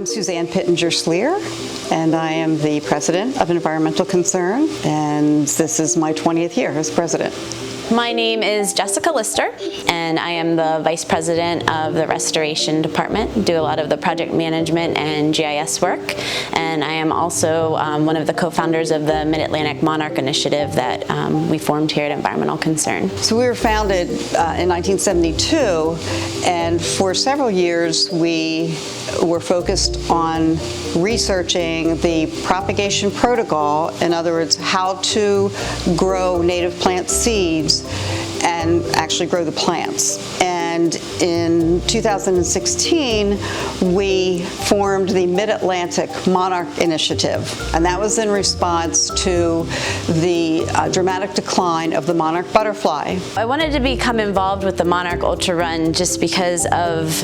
I'm Suzanne Pittenger-Sleer, and I am the president of Environmental Concern, and this is my 20th year as president. My name is Jessica Lister, and I am the Vice President of the Restoration Department. Do a lot of the project management and GIS work, and I am also one of the co-founders of the Mid-Atlantic Monarch Initiative that we formed here at Environmental Concern. So we were founded in 1972, and for several years we were focused on researching the propagation protocol, in other words, how to grow native plant seeds and actually grow the plants. And in 2016, we formed the Mid-Atlantic Monarch Initiative, and that was in response to the dramatic decline of the monarch butterfly. I wanted to become involved with the Monarch Ultra Run just because of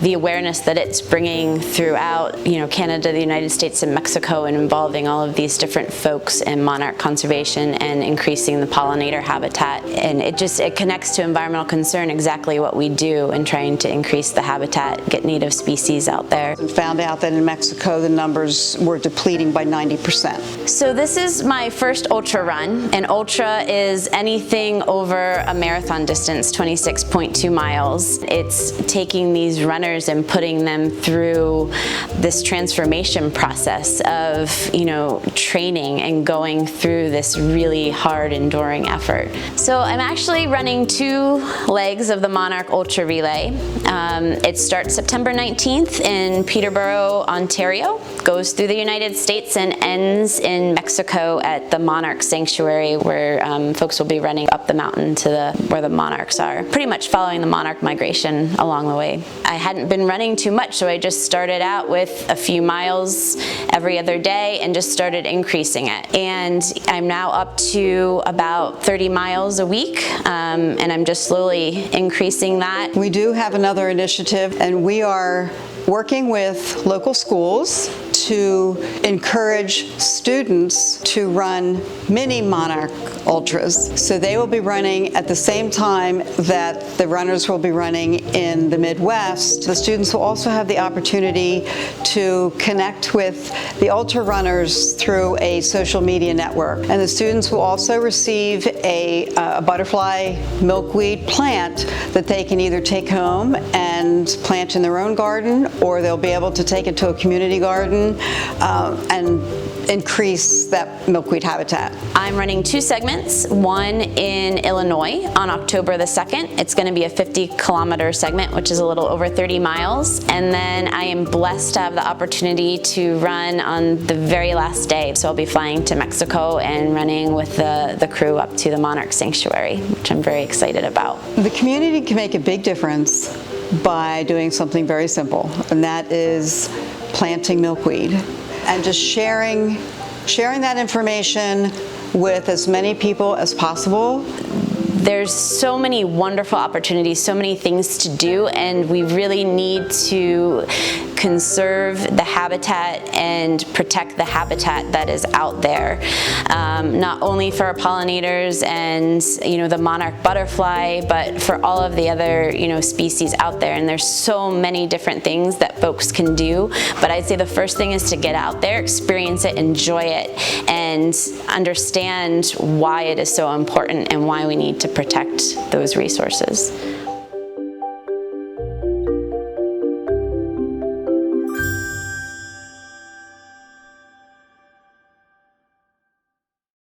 the awareness that it's bringing throughout, Canada, the United States, and Mexico, and involving all of these different folks in monarch conservation and increasing the pollinator habitat. And it connects to environmental concern, exactly what we do in trying to increase the habitat, get native species out there. And found out that in Mexico the numbers were depleting by 90%. So this is my first ultra run, and ultra is anything over a marathon distance, 26.2 miles. It's taking these runners and putting them through this transformation process of, training and going through this really hard, enduring effort. So I'm actually running 2 legs of the Monarch Ultra Relay. It starts September 19th in Peterborough, Ontario, goes through the United States and ends in Mexico at the Monarch Sanctuary, where folks will be running up the mountain to where the monarchs are, pretty much following the monarch migration along the way. I hadn't been running too much, so I just started out with a few miles every other day and just started increasing it. And I'm now up to about 30 miles a week, and I'm just slowly increasing that. We do have another initiative, and we are working with local schools to encourage students to run mini Monarch Ultras. So they will be running at the same time that the runners will be running in the Midwest. The students will also have the opportunity to connect with the ultra runners through a social media network. And the students will also receive a butterfly milkweed plant that they can either take home and plant in their own garden, or they'll be able to take it to a community garden and increase that milkweed habitat. I'm running 2 segments, one in Illinois on October the 2nd. It's going to be a 50-kilometer segment, which is a little over 30 miles. And then I am blessed to have the opportunity to run on the very last day. So I'll be flying to Mexico and running with the crew up to the Monarch Sanctuary, which I'm very excited about. The community can make a big difference by doing something very simple, and that is planting milkweed and just sharing that information with as many people as possible. There's so many wonderful opportunities, so many things to do, and we really need to conserve the habitat and protect the habitat that is out there, not only for our pollinators and the monarch butterfly, but for all of the other species out there. And there's so many different things that folks can do, but I'd say the first thing is to get out there, experience it, enjoy it, and understand why it is so important and why we need to protect those resources.